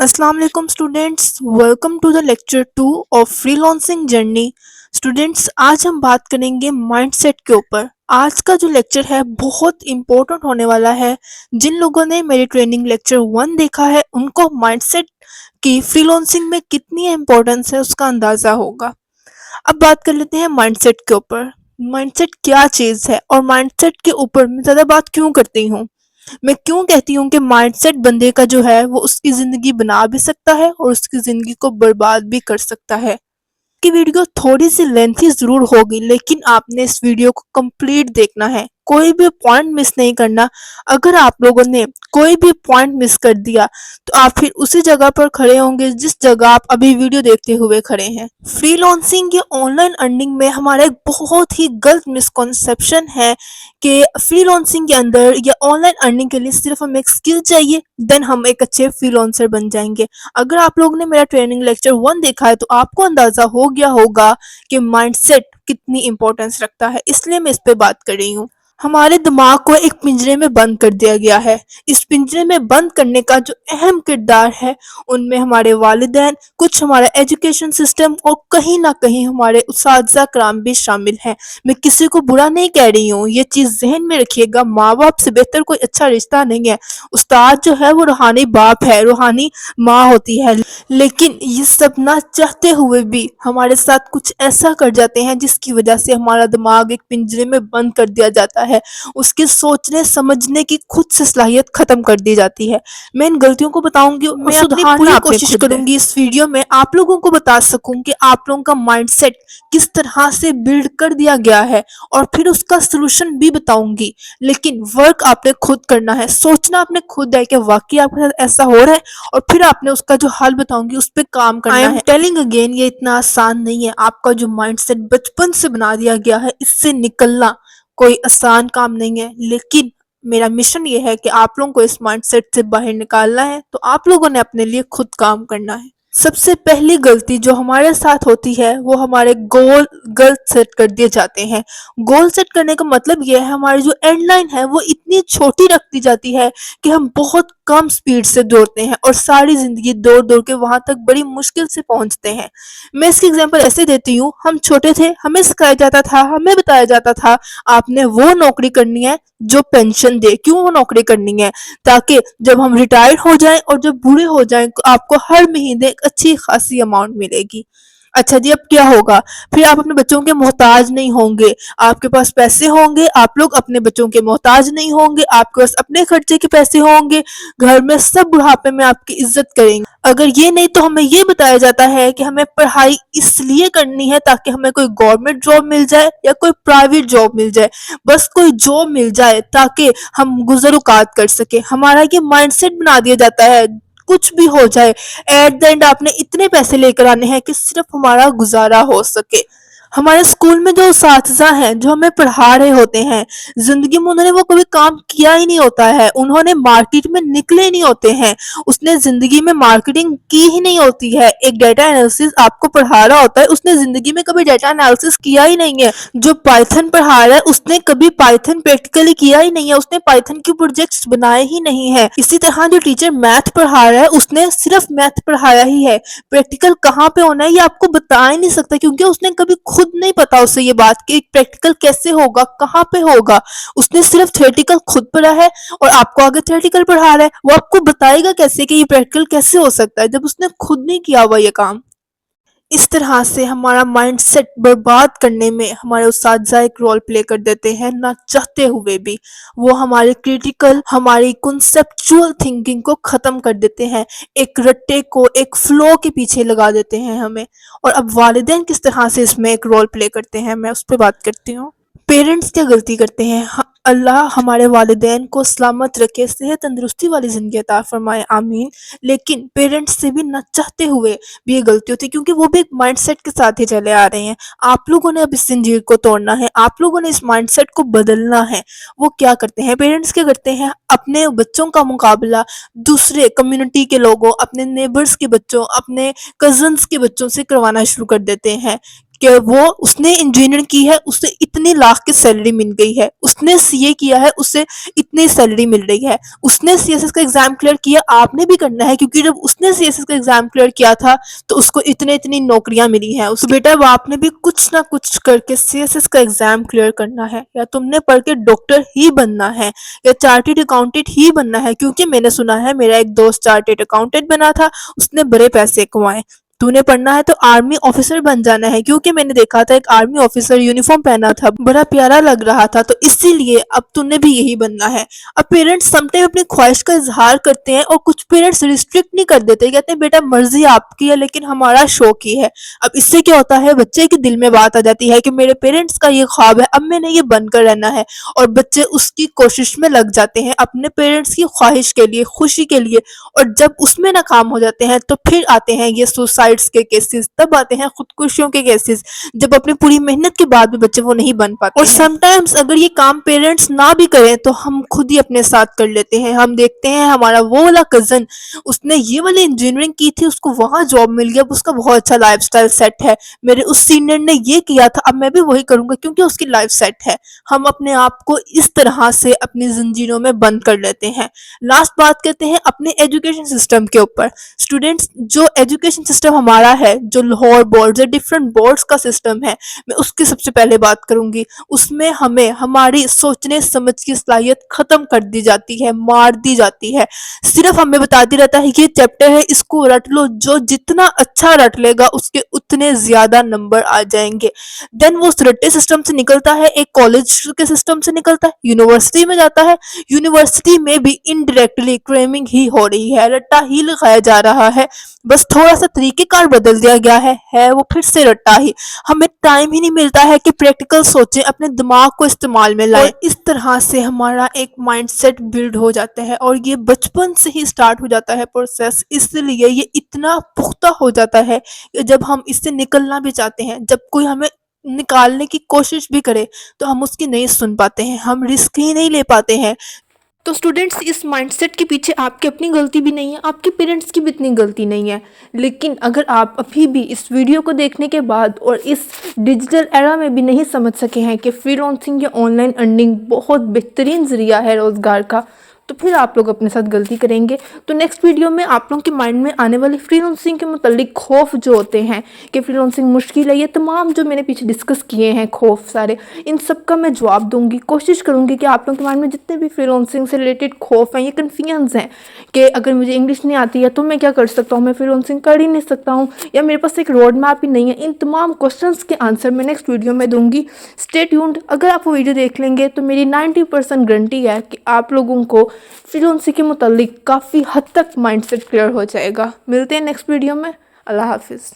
अस्सलाम वालेकुम students, welcome to the lecture 2 of freelancing journey. Students, आज हम बात करेंगे माइंडसेट के ऊपर। आज का जो लेक्चर है बहुत इम्पोर्टेंट होने वाला है। जिन लोगों ने मेरी ट्रेनिंग लेक्चर 1 देखा है उनको माइंडसेट की फ्रीलांसिंग में कितनी इम्पोर्टेंस है उसका अंदाज़ा होगा। अब बात कर लेते हैं माइंडसेट के ऊपर। माइंडसेट क्या चीज़ है और माइंडसेट के ऊपर मैं ज़्यादा बात क्यों करती हूँ। मैं क्यों कहती हूँ कि माइंडसेट बंदे का जो है वो उसकी ज़िंदगी बना भी सकता है और उसकी ज़िंदगी को बर्बाद भी कर सकता है। कि वीडियो थोड़ी सी लेंथी ज़रूर होगी लेकिन आपने इस वीडियो को कंप्लीट देखना है, कोई भी पॉइंट मिस नहीं करना। अगर आप लोगों ने कोई भी पॉइंट मिस कर दिया तो आप फिर उसी जगह पर खड़े होंगे जिस जगह आप अभी वीडियो देखते हुए खड़े हैं। फ्रीलांसिंग या ऑनलाइन अर्निंग में हमारा एक बहुत ही गलत मिसकॉन्सेप्शन है कि फ्रीलांसिंग के अंदर या ऑनलाइन अर्निंग के लिए सिर्फ हमें एक स्किल चाहिए, देन हम एक अच्छे फ्रीलांसर बन जाएंगे। अगर आप लोगों ने मेरा ट्रेनिंग लेक्चर 1 देखा है तो आपको अंदाजा हो गया होगा कि माइंडसेट कितनी इंपॉर्टेंस रखता है, इसलिए मैं इस पे बात कर रही हूँ। हमारे दिमाग को एक पिंजरे में बंद कर दिया गया है। इस पिंजरे में बंद करने का जो अहम किरदार है उनमें हमारे वालिदैन, कुछ हमारा एजुकेशन सिस्टम और कहीं ना कहीं हमारे उस्ताद कराम भी शामिल हैं। मैं किसी को बुरा नहीं कह रही हूँ, ये चीज़ जहन में रखिएगा। माँ बाप से बेहतर कोई अच्छा रिश्ता नहीं है। उस्ताद जो है वो रूहानी बाप है, रूहानी माँ होती है। लेकिन ये सब ना चाहते हुए भी हमारे साथ कुछ ऐसा कर जाते हैं जिसकी वजह से हमारा दिमाग एक पिंजरे में बंद कर दिया जाता है। उसके सोचने समझने की खुद से सलाहियत खत्म कर दी जाती है। मैं इन गलतियों को बताऊंगी और मैं अपनी पूरी कोशिश करूंगी इस वीडियो में आप लोगों को बता सकूं कि आप लोगों का माइंडसेट किस तरह से बिल्ड कर दिया गया है और फिर उसका सलूशन भी बताऊंगी। लेकिन वर्क आपने खुद करना है, सोचना आपने खुद है कि वाकई आपके साथ ऐसा हो रहा है और फिर आपने उसका जो हल बताऊंगी उस पर काम करना है। आई एम टेलिंग अगेन, ये इतना आसान नहीं है। आपका जो माइंडसेट बचपन से बना दिया गया है इससे निकलना कोई आसान काम नहीं है। लेकिन मेरा मिशन ये है कि आप लोगों को इस माइंडसेट से बाहर निकालना है तो आप लोगों ने अपने लिए खुद काम करना है। सबसे पहली गलती जो हमारे साथ होती है वो हमारे गोल गलत सेट कर दिए जाते हैं। गोल सेट करने का मतलब ये है हमारी जो एंड लाइन है वो इतनी छोटी रख दी जाती है कि हम बहुत कम स्पीड से दौड़ते हैं और सारी जिंदगी दौड़ दौड़ के वहां तक बड़ी मुश्किल से पहुंचते हैं। मैं इसकी एग्जांपल ऐसे देती हूँ, हम छोटे थे, हमें सिखाया जाता था, हमें बताया जाता था आपने वो नौकरी करनी है जो पेंशन दे। क्यों वो नौकरी करनी है? ताकि जब हम रिटायर्ड हो जाएं और जब बूढ़े हो जाएं तो आपको हर महीने एक अच्छी खासी अमाउंट मिलेगी। अच्छा जी, अब क्या होगा? फिर आप अपने बच्चों के मोहताज नहीं होंगे, आपके पास पैसे होंगे, आप लोग अपने बच्चों के मोहताज नहीं होंगे, आपके पास अपने खर्चे के पैसे होंगे, घर में सब बुढ़ापे में आपकी इज्जत करेंगे। अगर ये नहीं तो हमें ये बताया जाता है कि हमें पढ़ाई इसलिए करनी है ताकि हमें कोई गवर्नमेंट जॉब मिल जाए या कोई प्राइवेट जॉब मिल जाए, बस कोई जॉब मिल जाए ताकि हम गुजर-औकात कर सके। हमारा ये माइंडसेट बना दिया जाता है कुछ भी हो जाए, एट द एंड आपने इतने पैसे लेकर आने हैं कि सिर्फ हमारा गुजारा हो सके। हमारे स्कूल में जो असातिज़ा हैं जो हमें पढ़ा रहे होते हैं, जिंदगी में उन्होंने वो कभी काम किया ही नहीं होता है, उन्होंने मार्केट में निकले नहीं होते हैं, उसने जिंदगी में मार्केटिंग की ही नहीं होती है। एक डाटा एनालिसिस आपको पढ़ा रहा होता है, उसने जिंदगी में कभी डाटा एनालिसिस किया ही नहीं है। जो पाइथन पढ़ा रहा है उसने कभी पाइथन प्रैक्टिकली किया ही नहीं है, उसने पाइथन के प्रोजेक्ट्स बनाए ही नहीं है। इसी तरह जो टीचर मैथ पढ़ा रहा है उसने सिर्फ मैथ पढ़ाया ही है, प्रैक्टिकल कहाँ पे होना है ये आपको बता ही नहीं सकता क्योंकि उसने कभी खुद नहीं पता उसे ये बात कि प्रैक्टिकल कैसे होगा, कहाँ पे होगा। उसने सिर्फ थ्योरेटिकल खुद पढ़ा है और आपको आगे थ्योरेटिकल पढ़ा रहा है। वो आपको बताएगा कैसे कि ये प्रैक्टिकल कैसे हो सकता है जब उसने खुद नहीं किया हुआ ये काम। इस तरह से हमारा माइंडसेट बर्बाद करने में हमारे उस्ताद एक रोल प्ले कर देते हैं ना चाहते हुए भी। वो हमारे क्रिटिकल, हमारी कॉन्सेप्चुअल थिंकिंग को ख़त्म कर देते हैं, एक रट्टे को, एक फ्लो के पीछे लगा देते हैं हमें। और अब वालिदैन किस तरह से इसमें एक रोल प्ले करते हैं मैं उस पर बात करती हूँ। पेरेंट्स क्या गलती करते हैं? अल्लाह हमारे वालिदैन को सलामत रखे, सेहत तंदुरुस्ती वाली ज़िंदगी अता फरमाए, आमीन। लेकिन पेरेंट्स से भी न चाहते हुए भी ये गलती होती है क्योंकि वो भी एक माइंडसेट के साथ ही चले आ रहे हैं। आप लोगों ने अब इस जंजीर को तोड़ना है, आप लोगों ने इस माइंडसेट को बदलना है। वो क्या करते हैं, पेरेंट्स क्या करते हैं, अपने बच्चों का मुकाबला दूसरे कम्युनिटी के लोगों, अपने नेबर्स के बच्चों, अपने कजन्स के बच्चों से करवाना शुरू कर देते हैं। کہ اس نے انجینئر کی ہے اسے اتنے لاکھ کی سیلری مل گئی ہے، اس نے سی اے کیا ہے اسے اتنی سیلری مل رہی ہے، اس نے سی ایس ایس کا ایگزام کلیئر کیا، آپ نے بھی کرنا ہے، کیونکہ جب اس نے سی ایس ایس کا ایگزام کلیئر کیا تھا تو اس کو اتنی نوکریاں ملی ہیں، اس بیٹا اب آپ نے بھی کچھ نہ کچھ کر کے سی ایس ایس کا ایگزام کلیئر کرنا ہے، یا تم نے پڑھ کے ڈاکٹر ہی بننا ہے یا چارٹرڈ اکاؤنٹنٹ ہی بننا ہے، کیونکہ میں نے سنا ہے میرا ایک دوست چارٹرڈ اکاؤنٹنٹ بنا تھا، اس نے بڑے پیسے کمائے۔ تو نے پڑھنا ہے تو آرمی آفیسر بن جانا ہے، کیونکہ میں نے دیکھا تھا ایک آرمی آفیسر یونیفارم پہنا تھا، بڑا پیارا لگ رہا تھا، تو اسی لیے اب تو نے بھی یہی بننا ہے۔ اب پیرنٹس سم ٹائم اپنی خواہش کا اظہار کرتے ہیں اور کچھ پیرنٹس ریسٹرکٹ نہیں کر دیتے، کہتے ہیں بیٹا مرضی آپ کی ہے لیکن ہمارا شوق ہی ہے۔ اب اس سے کیا ہوتا ہے، بچے کے دل میں بات آ جاتی ہے کہ میرے پیرنٹس کا یہ خواب ہے، اب میں نے یہ بن کر رہنا ہے، اور بچے اس کی کوشش میں لگ جاتے ہیں اپنے پیرنٹس کی خواہش کے لیے، خوشی کے لیے، اور جب اس میں ناکام ہو جاتے ہیں تو پھر آتے ہیں یہ سوسائڈس کے کیسز، تب آتے ہیں خودکشیوں کے کیسز، جب اپنی پوری محنت کے بعد بھی بچے وہ نہیں بن پاتے اور سم ٹائمز اگر یہ کام پیرنٹس نہ بھی کریں تو ہم خود ہی اپنے ساتھ کر لیتے ہیں۔ ہم دیکھتے ہیں ہمارا وہ والا کزن، اس نے یہ والی انجینئرنگ کی تھی، اس کو وہاں جاب مل گیا، اب اس کا بہت اچھا لائف سٹائل سیٹ ہے، میرے اس سینئر نے یہ کیا تھا اب میں بھی وہی کروں گا کیونکہ اس کی لائف سیٹ ہے۔ ہم اپنے آپ کو اس طرح سے اپنی زنجیروں میں بند کر لیتے ہیں۔ لاسٹ بات کرتے ہیں اپنے ایجوکیشن سسٹم کے اوپر۔ اسٹوڈینٹس، جو ایجوکیشن سسٹم ہمارا ہے، جو لاہور بورڈز یا ڈفرینٹ بورڈز کا سسٹم ہے، میں اس کی سب سے پہلے بات کروں گی۔ اس میں ہمیں ہماری سوچنے سمجھ کی صلاحیت ختم کر دی جاتی ہے، مار دی جاتی ہے، صرف ہمیں بتا دی رہتا ہے کہ یہ چیپٹر ہے اس کو رٹ لو، جو جتنا اچھا رٹ لے گا اس کے اتنے زیادہ نمبر آ جائیں گے۔ دین وہ اس رٹے سسٹم سے نکلتا ہے، ایک کالج کے سسٹم سے نکلتا ہے، یونیورسٹی میں جاتا ہے، یونیورسٹی میں بھی انڈائریکٹلی کریمنگ ہی ہو رہی ہے، رٹا ہی لگایا جا رہا ہے، بس تھوڑا سا طریقہ کار بدل دیا گیا ہے وہ پھر سے رٹا ہی۔ ہمیں ٹائم ہی نہیں ملتا ہے کہ پریکٹیکل سوچیں، اپنے دماغ کو استعمال میں لائیں، اور اس طرح سے ہمارا ایک مائنڈ سیٹ بلڈ ہو جاتا ہے، اور یہ بچپن سے ہی سٹارٹ ہو جاتا ہے پروسیس، اس لیے یہ اتنا پختہ ہو جاتا ہے کہ جب ہم اس سے نکلنا بھی چاہتے ہیں، جب کوئی ہمیں نکالنے کی کوشش بھی کرے تو ہم اس کی نہیں سن پاتے ہیں، ہم رسک ہی نہیں لے پاتے ہیں۔ تو اسٹوڈنٹس، اس مائنڈ سیٹ کے پیچھے آپ کی اپنی غلطی بھی نہیں ہے، آپ کے پیرنٹس کی بھی اتنی غلطی نہیں ہے، لیکن اگر آپ ابھی بھی اس ویڈیو کو دیکھنے کے بعد اور اس ڈیجیٹل ایرا میں بھی نہیں سمجھ سکے ہیں کہ فری لانسنگ یا آن لائن ارننگ بہت بہترین ذریعہ ہے روزگار کا، تو پھر آپ لوگ اپنے ساتھ غلطی کریں گے۔ تو نیکسٹ ویڈیو میں آپ لوگوں کے مائنڈ میں آنے والی فری لانسنگ کے متعلق خوف جو ہوتے ہیں کہ فری لانسنگ مشکل ہے، یہ تمام جو میں نے پیچھے ڈسکس کیے ہیں خوف سارے، ان سب کا میں جواب دوں گی، کوشش کروں گی کہ آپ لوگوں کے مائنڈ میں جتنے بھی فری لانسنگ سے ریلیٹڈ خوف ہیں، یہ کنفیوژنز ہیں کہ اگر مجھے انگلش نہیں آتی ہے تو میں کیا کر سکتا ہوں، میں فری لانسنگ کر ہی نہیں سکتا ہوں، یا میرے پاس ایک روڈ میپ ہی نہیں ہے، ان تمام کوسچنز کے آنسر میں نیکسٹ ویڈیو میں دوں گی۔ Stay tuned. اگر آپ وہ ویڈیو دیکھ لیں گے تو میری 90% گارنٹی ہے کہ آپ لوگوں کو فری لانسنگ کے متعلق کافی حد تک مائنڈ سیٹ کلیئر ہو جائے گا۔ ملتے ہیں نیکسٹ ویڈیو میں۔ اللہ حافظ۔